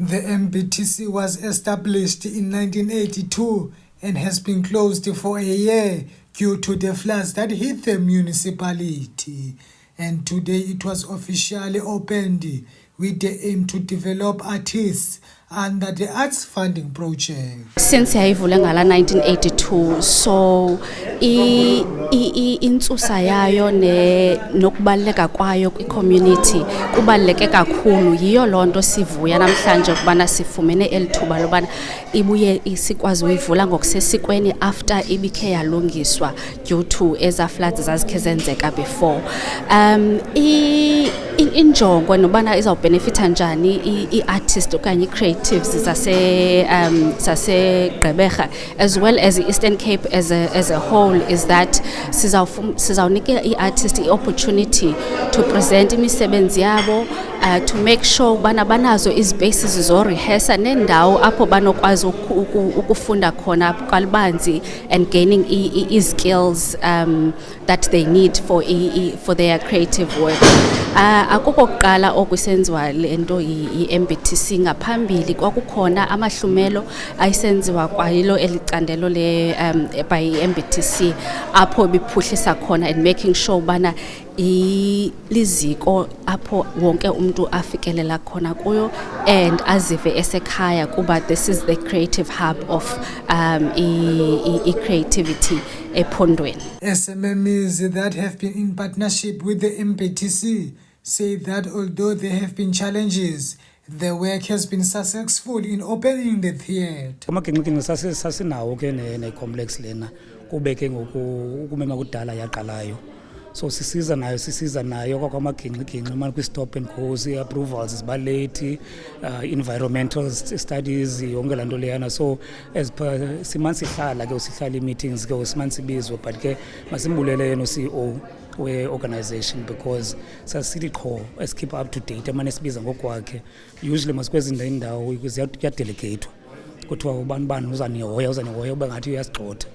The MBTC was established in 1982 and has been closed for a year due to the floods that hit the municipality. And today it was officially opened with the aim to develop artists under the Arts Funding Project. Since yayivule ngala 1982, so intsusa yayo nokubaleka kwayo kwi-community kubaleke kakhulu. Yiyo lonto sivuya namhlanje ukubana sifumene elithuba lobana ibuye isikwazi uyivula ngokusesikweni after ibikhe yalungiswa due to eza floods zazikhe zenzeka before. Injongo nobana izawubenefita njani i-artist okanye i-creatives zase Gqeberha as well as the Eastern Cape as a whole is that sizawunika i-artist i-opportunity to present imisebenzi yabo, to make sure bana banazo izbases zorehearsa nendawo apho banokwazi ukufunda khona kalubanzi and gaining skills that they need for their creative work. Akokokuqala okusenziwa lento i-MBTC ngaphambili kwakukhona amahlumelo ayisenziwa kwayilo elicandelo le by i-MBTC apho biphuhlisa khona and making sure bana liziko apho wonke umuntu afikelela khona kuyo and azive esekhaya kuba this is the creative hub of creativity ePhondweni. SMMEs that have been in partnership with the MBTC say that although there have been challenges, the work has been successful in opening the theatre. Amaginqinqi sasinawo ke ne-complex lena kube ke ngoku ukumema kudala yaqalayo. So sisiza nayo kwakwamaginqinqi manje kwi-stop and goes, approvals ziba late, environmental studies yonke laa nto leyana. So as per simane sihlala ke sihlala ii-meetings ke simane sibizwe, but ke masimbulele yena CEO we-organization because sasithi qho keep up to date amane sibiza ngokwakhe. Usually masikwezi indawo kuyadelegatwa kuthiwa ubani uzanihoya ube ngathi uyasigxotha,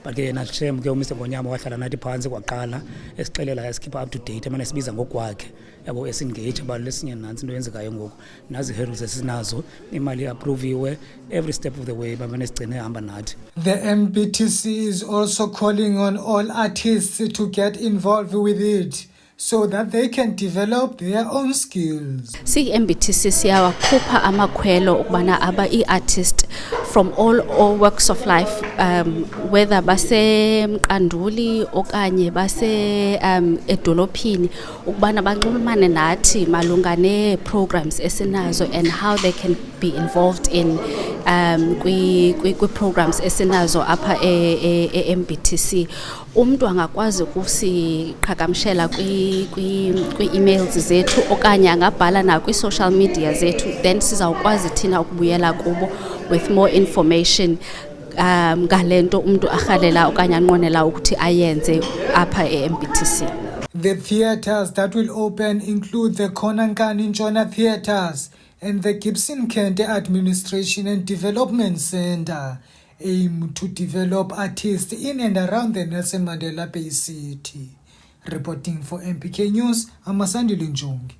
but ke yena shem ke uMr Ngonyama wahlala nathi phansi kwaqala esixelela keep up to date amane sibiza ngokwakhe yabo esengage abantu lesinye nansi into yenzekayo ngoku nazi hurdles esinazo imali approviwe every step of the way bamane sigcine hamba nathi. The MBTC is also calling on all artists to get involved with it so that they can develop their own skills. MBTC siyawakhupha amakhwelo ukubana aba i-artist from all walks of life, whether base Mqanduli okanye base edolophini, ukubana banxulumane nathi malunga ne-programs esinazo and how they can be involved in kwi-programs esinazo apha e-MBTC. Umuntu angakwazi ukusiqhagamshela kwi-emails zethu okanye angabhala na kwi-social media zethu, then sizawukwazi thina ukubuyela kubo with more information ngalento umuntu arhalela okanye anqwenela ukuthi ayenze apha e-MBTC. The theatres that will open include the Konankani Ntshona Theatres and the Gibson Kente Administration and Development Centre, aim to develop artists in and around the Nelson Mandela Bay City. Reporting for MPK News, I'm Masandile Njongi.